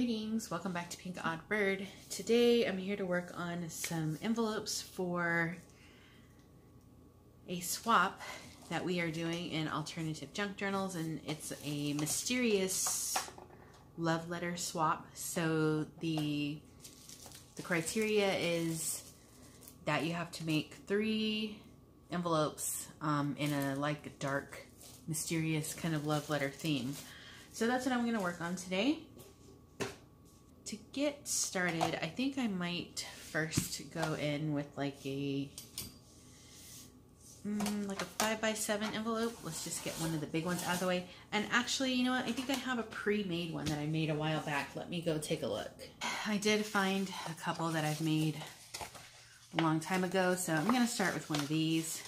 Greetings, welcome back to Pink Odd Bird. Today I'm here to work on some envelopes for a swap that we are doing in alternative junk journals, and it's a mysterious love letter swap. So the criteria is that you have to make 3 envelopes in a like dark, mysterious kind of love letter theme. So that's what I'm going to work on today. To get started, I think I might first go in with like a 5x7 envelope. Let's just get one of the big ones out of the way. And actually, you know what? I think I have a pre-made one that I made a while back. Let me go take a look. I did find a couple that I've made a long time ago, so I'm going to start with one of these.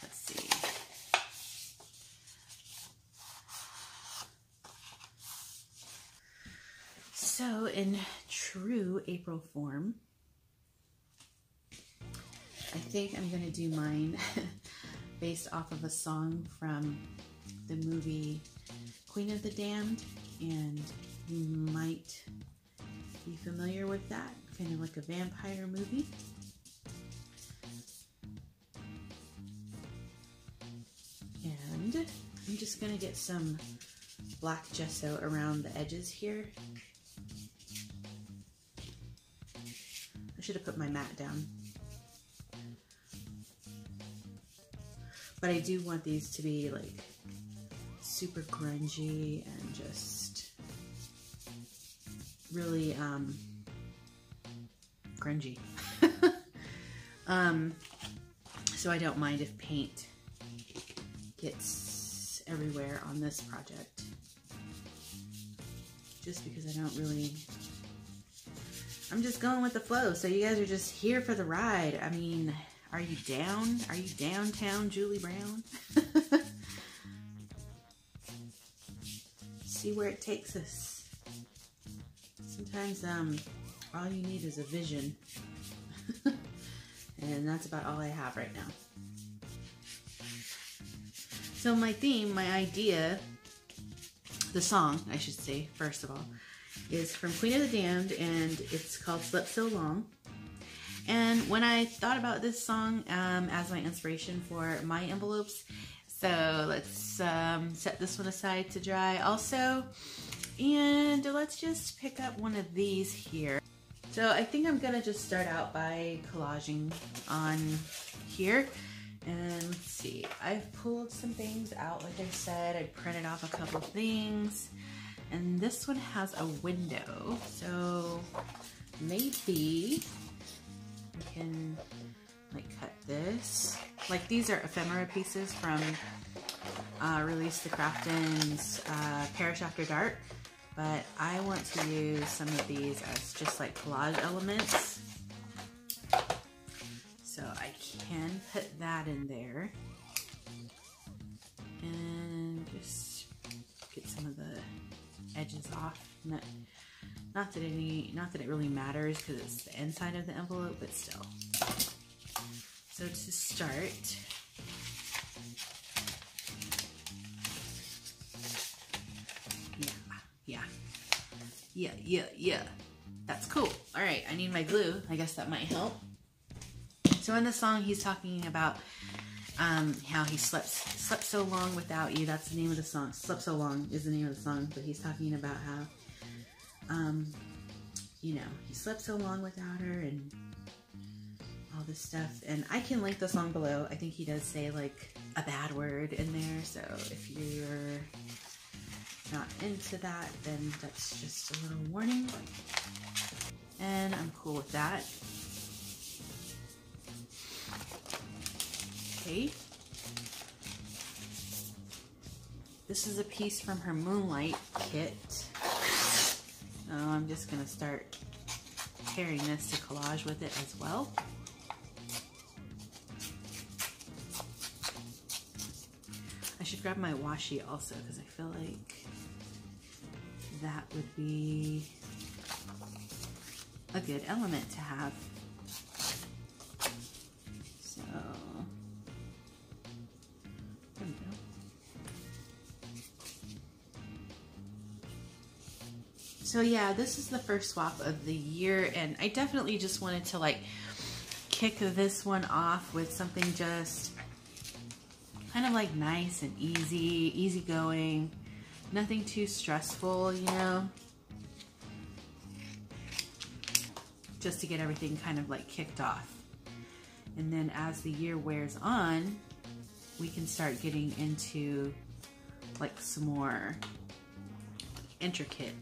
Let's see. So in true April form, I think I'm going to do mine based off of a song from the movie Queen of the Damned, and you might be familiar with that, kind of like a vampire movie. And I'm just going to get some black gesso around the edges here. I should have put my mat down. But I do want these to be like super grungy and just really grungy. So I don't mind if paint gets everywhere on this project. Just because I don't really... I'm just going with the flow, so you guys are just here for the ride. I mean, are you down? Are you downtown Julie Brown? See where it takes us. Sometimes all you need is a vision. And that's about all I have right now. So my theme, my idea, the song, I should say, first of all, is from Queen of the Damned, and it's called Slept So Long. And when I thought about this song as my inspiration for my envelopes, so let's set this one aside to dry also, and let's just pick up one of these here. So I think I'm gonna just start out by collaging on here. And let's see, I've pulled some things out, like I said. I printed off a couple things. And this one has a window, so maybe we can like cut this. Like, these are ephemera pieces from ReleasetheCraftin's Perish After Dark, but I want to use some of these as just like collage elements. So I can put that in there and just get some of the edges off. Not that it really matters because it's the inside of the envelope, but still. So to start, yeah, that's cool. All right, I need my glue. I guess that might help. So in the song, he's talking about how he slept so long without you. That's the name of the song. Slept So Long is the name of the song, but he's talking about how, you know, he slept so long without her and all this stuff. And I can link the song below. I think he does say like a bad word in there, so if you're not into that, then that's just a little warning. And I'm cool with that. Okay. This is a piece from her Moonlight kit. So I'm just going to start pairing this to collage with it as well. I should grab my washi also, because I feel like that would be a good element to have. So there we go. So yeah, this is the first swap of the year, and I definitely just wanted to like kick this one off with something just kind of like nice and easy going, nothing too stressful, you know, just to get everything kind of like kicked off. And then as the year wears on, we can start getting into like some more intricate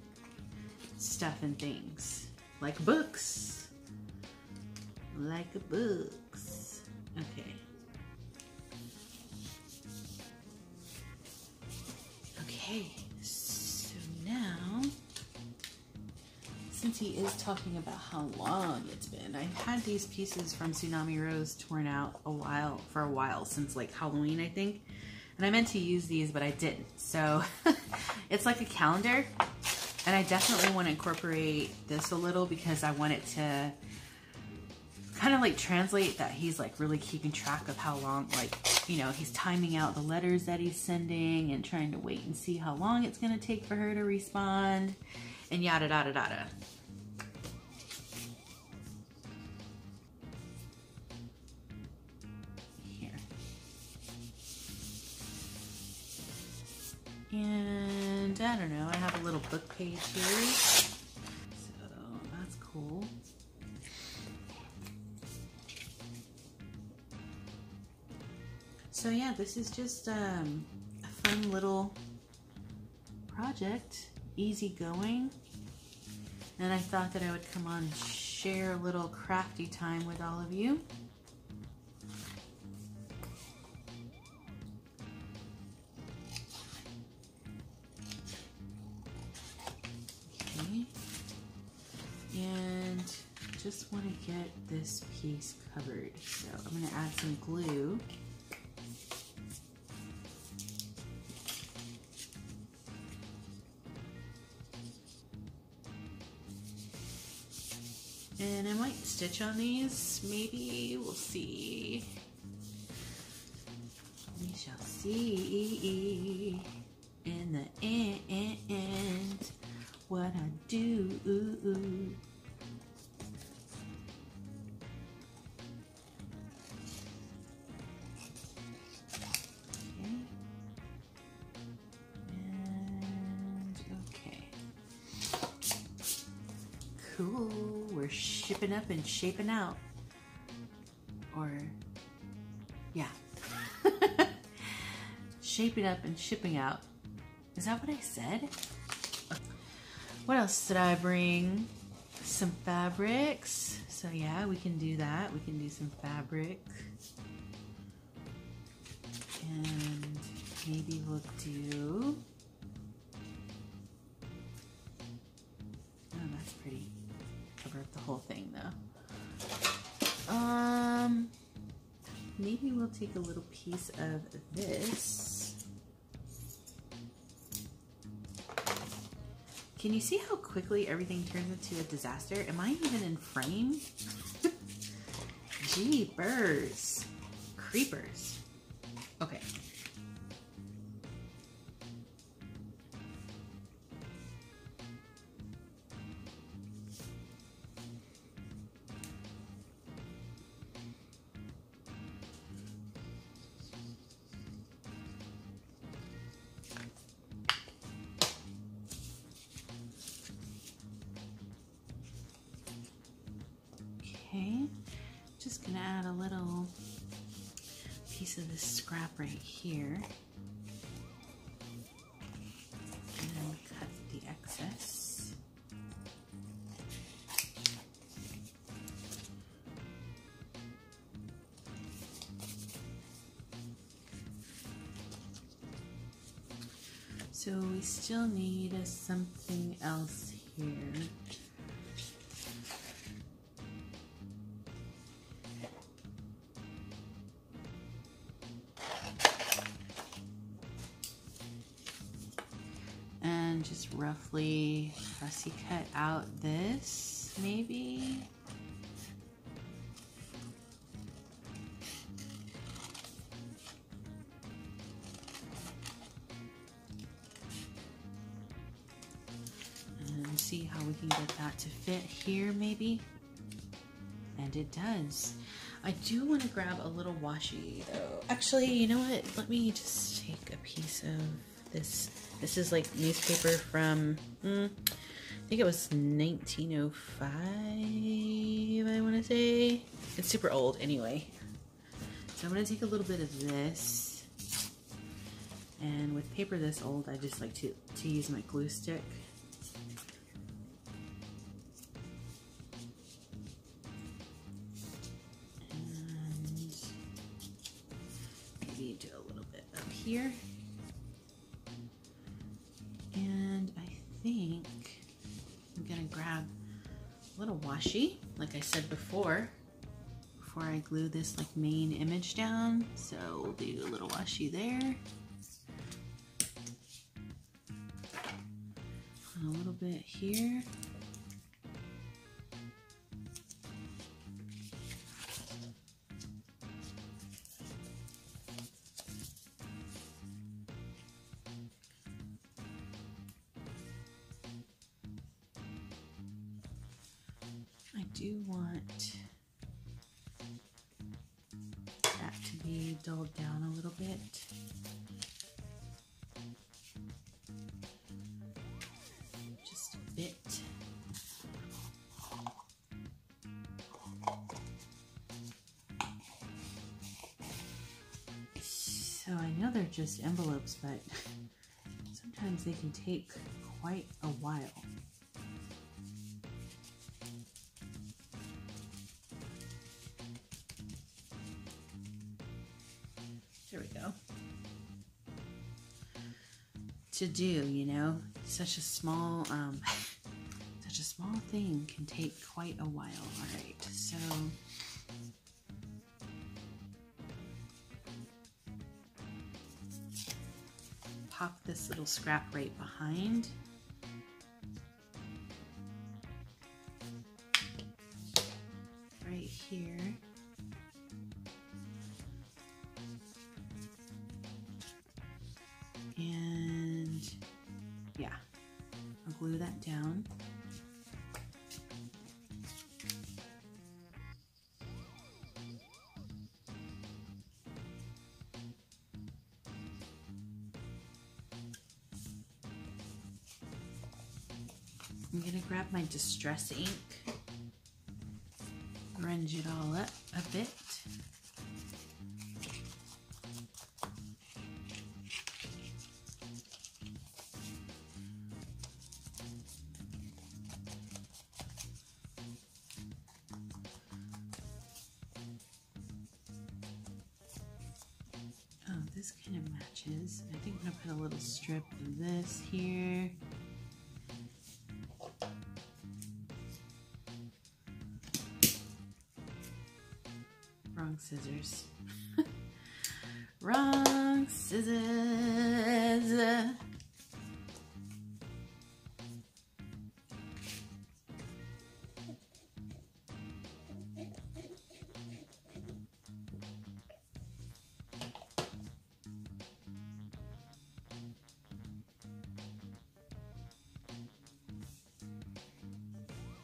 stuff and things, like books, Okay. Okay, so now, since he is talking about how long it's been, I've had these pieces from Tsunami Rose torn out for a while, since like Halloween, I think. And I meant to use these, but I didn't. So it's like a calendar, and I definitely want to incorporate this a little because I want it to kind of like translate that he's like really keeping track of how long, like, you know, he's timing out the letters that he's sending and trying to wait and see how long it's going to take for her to respond, and yada yada yada. Here. And I don't know, I have a little book page here, so that's cool. So yeah, this is just a fun little project, easy going, and I thought that I would come on and share a little crafty time with all of you. Okay, and just want to get this piece covered, so I'm going to add some glue. And I might stitch on these, maybe, we'll see. We shall see in the end what I do. Okay. And okay. Cool. We're shipping up and shaping out. Or, yeah. Shaping up and shipping out. Is that what I said? What else did I bring? Some fabrics. So yeah, we can do that. We can do some fabric. And maybe we'll do... Oh, that's pretty. Cover up the whole thing though. Maybe we'll take a little piece of this. Can you see how quickly everything turns into a disaster? Am I even in frame? Jeepers. Creepers. Okay. Okay, just gonna add a little piece of this scrap right here and then cut the excess. So we still need something else here. And just roughly fussy cut out this, maybe. And see how we can get that to fit here maybe. And it does. I do want to grab a little washi though. Actually, you know what? Let me just take a piece of this. This is like newspaper from, I think it was 1905, I want to say. It's super old anyway. So I'm going to take a little bit of this. And with paper this old, I just like to use my glue stick. Do a little bit up here, and I think I'm gonna grab a little washi like I said before I glue this like main image down. So we'll do a little washi there and a little bit here. I do want that to be dulled down a little bit. Just a bit. So I know they're just envelopes, but sometimes they can take quite a while. There we go. To do, you know, such a small thing can take quite a while. All right, so pop this little scrap right behind. Right here. And yeah, I'll glue that down. I'm gonna grab my distress ink, grunge it all up a bit. Oh, this kind of matches. I think I'm gonna put a little strip of this here. Wrong scissors. Wrong scissors.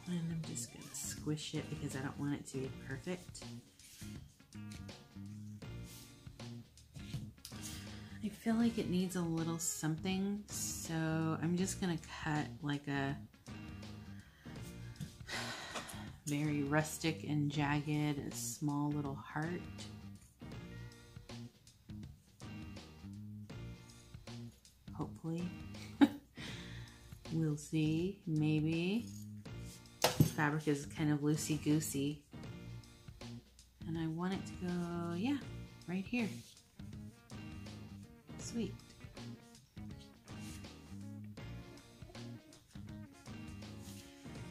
And I'm just gonna squish it because I don't want it to be perfect. I feel like it needs a little something, so I'm just gonna cut like a very rustic and jagged, a small little heart. Hopefully. We'll see, maybe. The fabric is kind of loosey-goosey. And I want it to go, yeah, right here. Sweet.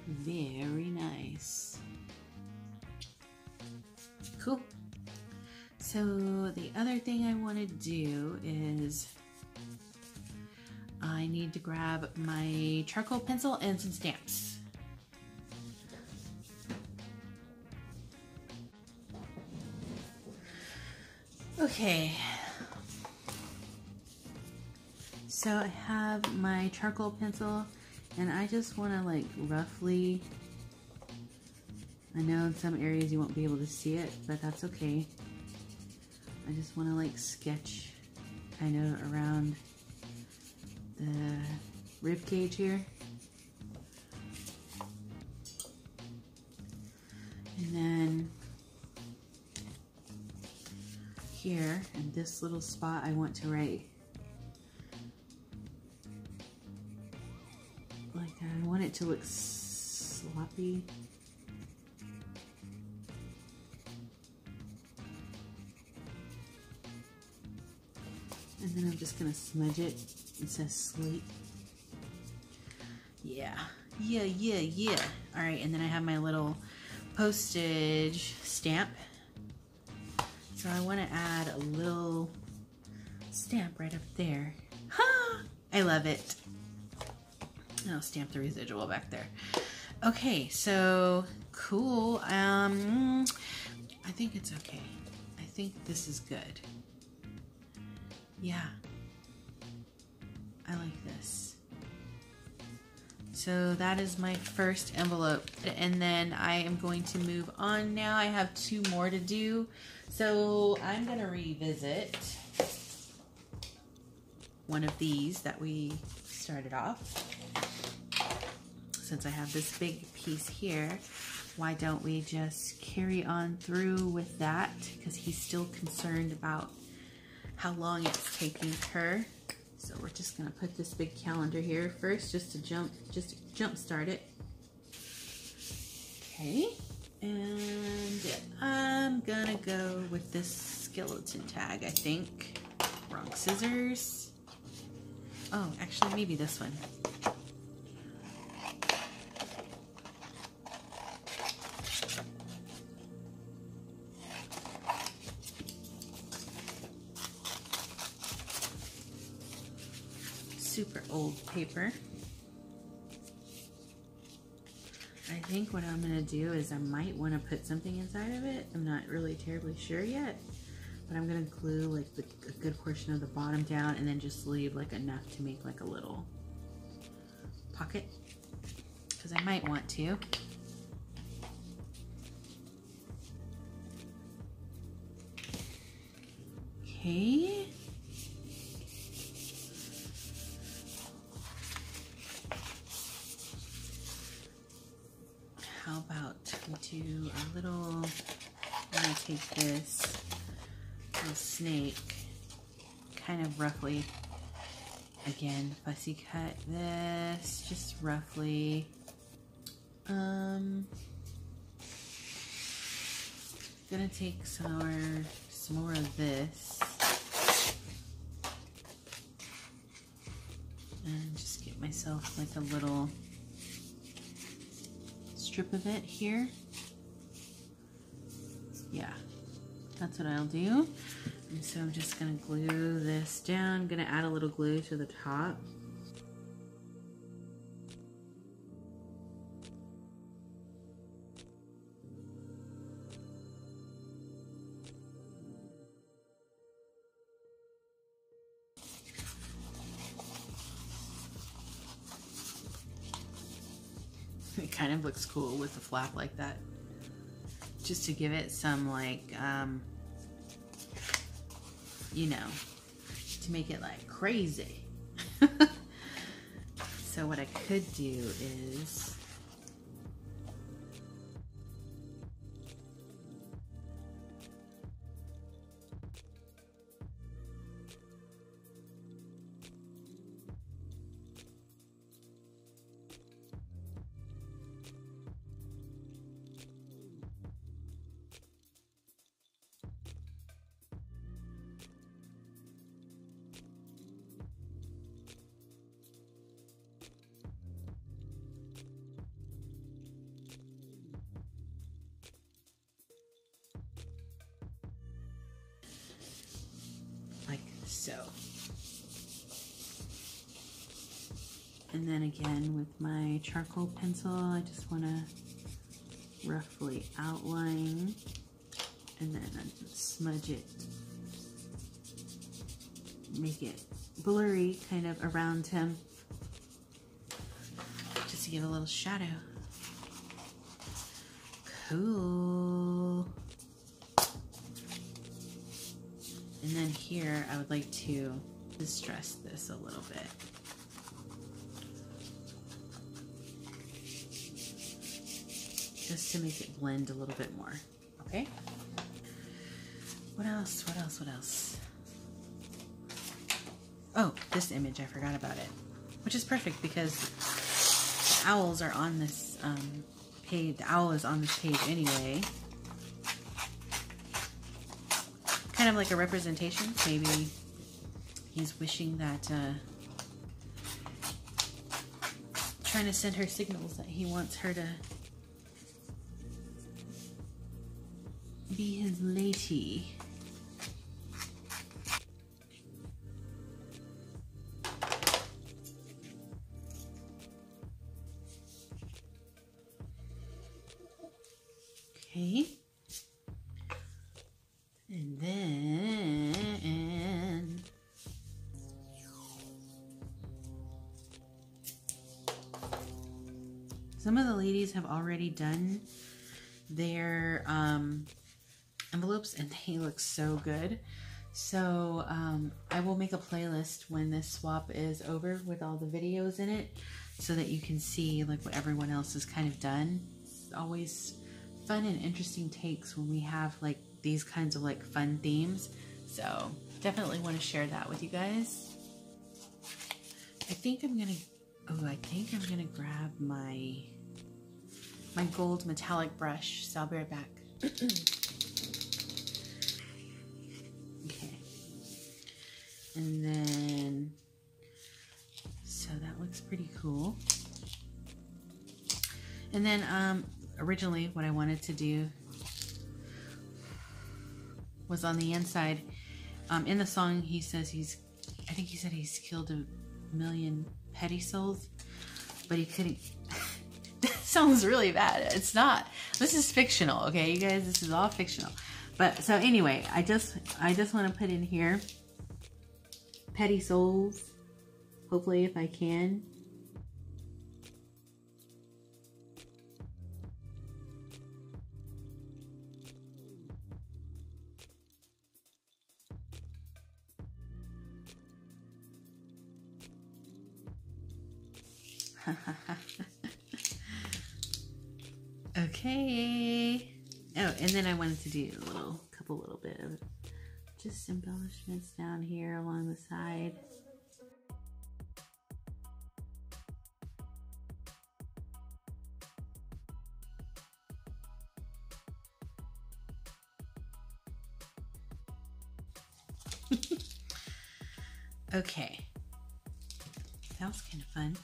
Very nice. Cool. So the other thing I want to do is I need to grab my charcoal pencil and some stamps. Okay. So I have my charcoal pencil And I just want to like roughly, I know in some areas you won't be able to see it, but that's okay. I just want to like sketch kind of around the rib cage here. And then here in this little spot I want to write like I want it to look sloppy. And then I'm just gonna smudge it. It says slate. Yeah. All right, and then I have my little postage stamp. So I want to add a little stamp right up there. Ha! I love it. I'll stamp the residual back there. Okay, so cool. I think it's okay. I think this is good. Yeah, I like this. So that is my first envelope, and then I am going to move on now. I have 2 more to do, so I'm gonna revisit one of these that we started off. Since I have this big piece here, why don't we just carry on through with that, because he's still concerned about how long it's taking her. So we're just gonna put this big calendar here first, just to jump start it. Okay, and I'm gonna go with this skeleton tag, I think. Wrong scissors. Oh, actually maybe this one. Super old paper. I think what I'm gonna do is I might want to put something inside of it. I'm not really terribly sure yet, but I'm gonna glue like a good portion of the bottom down and then just leave like enough to make like a little pocket, because I might want to. Okay. How about we do a little, I'm gonna take this little snake, kind of roughly, again, fussy cut this, just roughly. Gonna take some more of this and just get myself like a little strip of it here. Yeah, that's what I'll do. And so I'm just gonna glue this down. I'm gonna add a little glue to the top. It kind of looks cool with the flap like that. Just to give it some like, you know, to make it like crazy. So what I could do is like so. And then again with my charcoal pencil, I just want to roughly outline and then smudge it, make it blurry kind of around him. give a little shadow. Cool. And then here, I would like to distress this a little bit. Just to make it blend a little bit more, okay? What else, what else, what else? Oh, this image, I forgot about it. Which is perfect because the owls are on this page. The owl is on this page anyway. Kind of like a representation. Maybe he's wishing that, trying to send her signals that he wants her to be his lady. Okay. And then some of the ladies have already done their envelopes and they look so good. So I will make a playlist when this swap is over with all the videos in it so that you can see like what everyone else has kind of done. It's always fun and interesting takes when we have like these kinds of like fun themes. So definitely want to share that with you guys. I think I'm gonna grab my gold metallic brush. So I'll be right back. Okay. And then, so that looks pretty cool. And then originally what I wanted to do was on the inside. In the song he says I think he said he's killed 1 million petty souls, but he couldn't. That sounds really bad. It's not. This is fictional, okay, you guys? This is all fictional. But so anyway, I just want to put in here petty souls. Hopefully, if I can. Okay. Oh, and then I wanted to do a couple little bit of just embellishments down here along the side. Okay. That was kind of fun.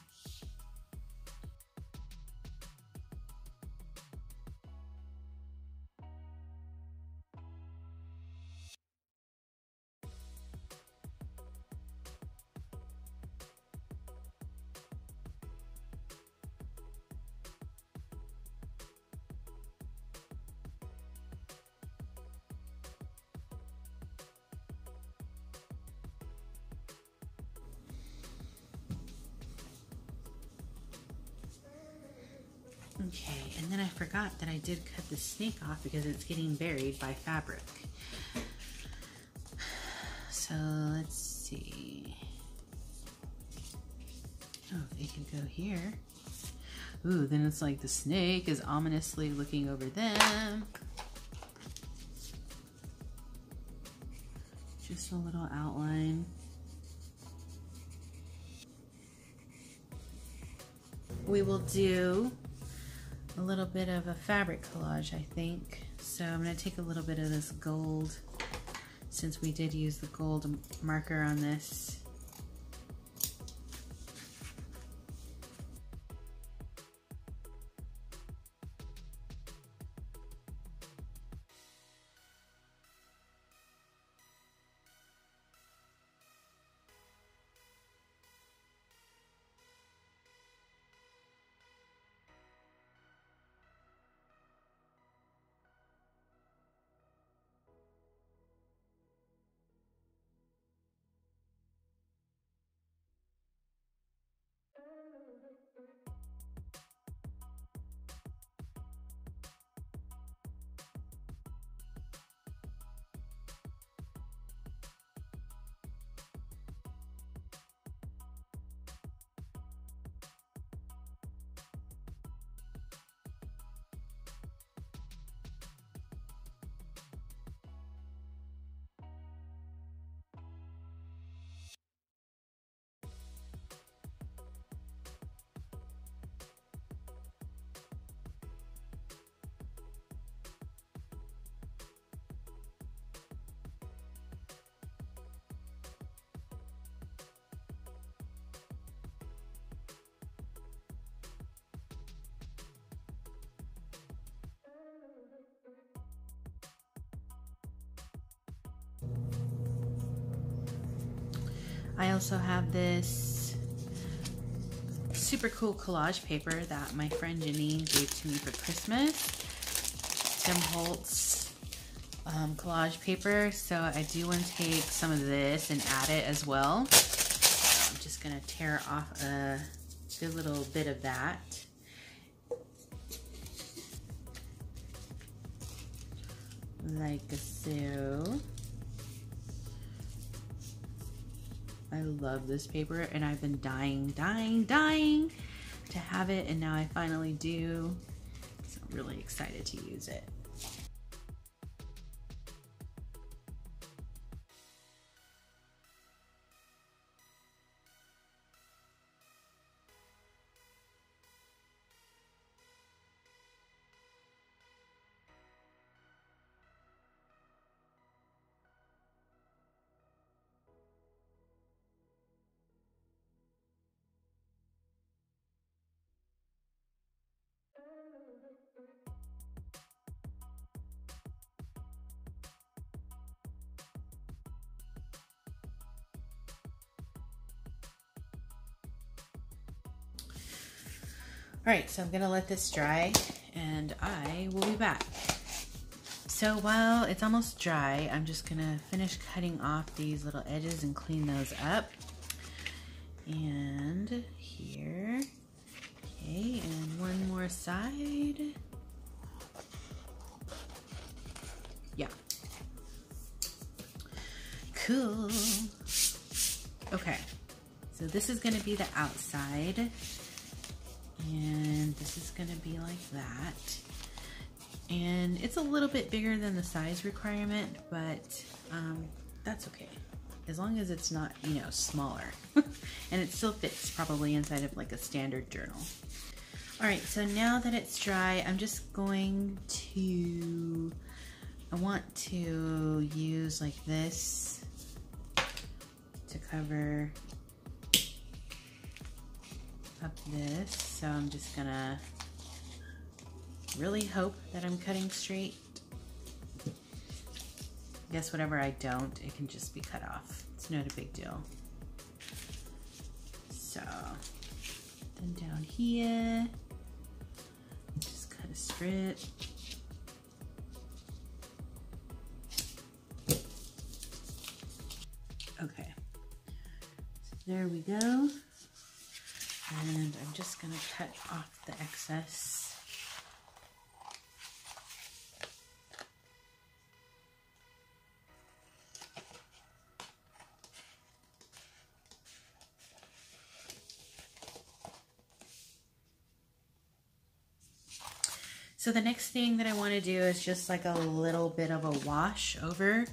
Okay, and then I forgot that I did cut the snake off because it's getting buried by fabric. So let's see. Oh, they can go here. Ooh, then it's like the snake is ominously looking over them. Just a little outline. We will do a little bit of a fabric collage, I think. So I'm going to take a little bit of this gold, since we did use the gold marker on this. I also have this super cool collage paper that my friend Janine gave to me for Christmas. Tim Holtz collage paper. So I do want to take some of this and add it as well. So I'm just gonna tear off a good little bit of that. Like so. I love this paper and I've been dying to have it, and now I finally do. So I'm really excited to use it. All right, so I'm gonna let this dry and I will be back. So while it's almost dry, I'm just gonna finish cutting off these little edges and clean those up. And here, okay, and one more side. Yeah. Cool. Okay, so this is gonna be the outside. And this is gonna be like that. And it's a little bit bigger than the size requirement, but that's okay. As long as it's not, you know, smaller. And it still fits probably inside of like a standard journal. All right, so now that it's dry, I'm just going to, I want to use like this to cover up this. So I'm just gonna really hope that I'm cutting straight. I guess whatever I don't, it can just be cut off. It's not a big deal. So then down here, just cut a strip. Okay, so there we go. And I'm just gonna cut off the excess. So the next thing that I want to do is just like a little bit of a wash over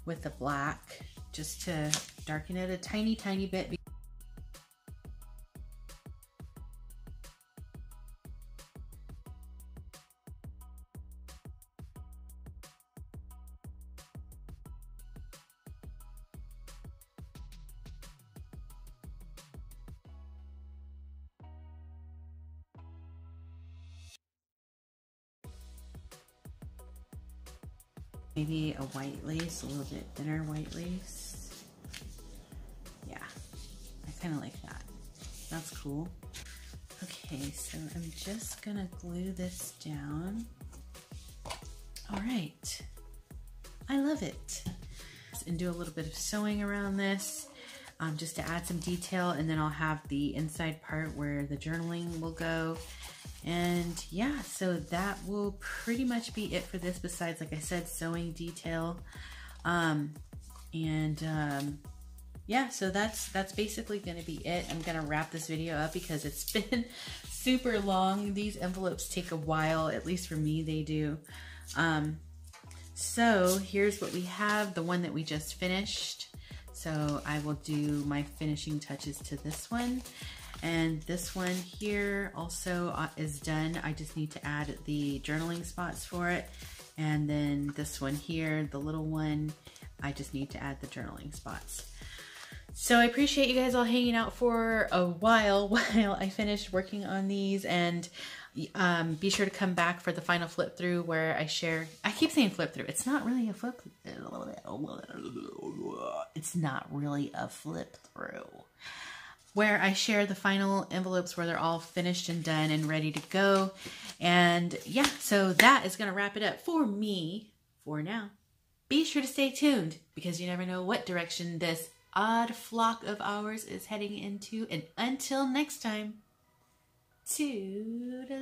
with the black, just to darken it a tiny bit. Maybe a white lace, a little bit thinner white lace. Yeah, I kind of like that. That's cool. Okay, so I'm just gonna glue this down. All right, I love it. And do a little bit of sewing around this just to add some detail, and then I'll have the inside part where the journaling will go. And yeah, so that will pretty much be it for this, besides, like I said, sewing detail. Yeah, so that's basically gonna be it. I'm gonna wrap this video up because it's been super long. These envelopes take a while, at least for me they do. So here's what we have, the one that we just finished. So I will do my finishing touches to this one. And this one here also is done. I just need to add the journaling spots for it. And then this one here, the little one, I just need to add the journaling spots. So I appreciate you guys all hanging out for a while I finished working on these, and be sure to come back for the final flip through where I share, I keep saying flip through, it's not really a flip, it's not really a flip through, where I share the final envelopes where they're all finished and done and ready to go. And yeah, so that is going to wrap it up for me for now. Be sure to stay tuned because you never know what direction this odd flock of ours is heading into. And until next time, toodaloo.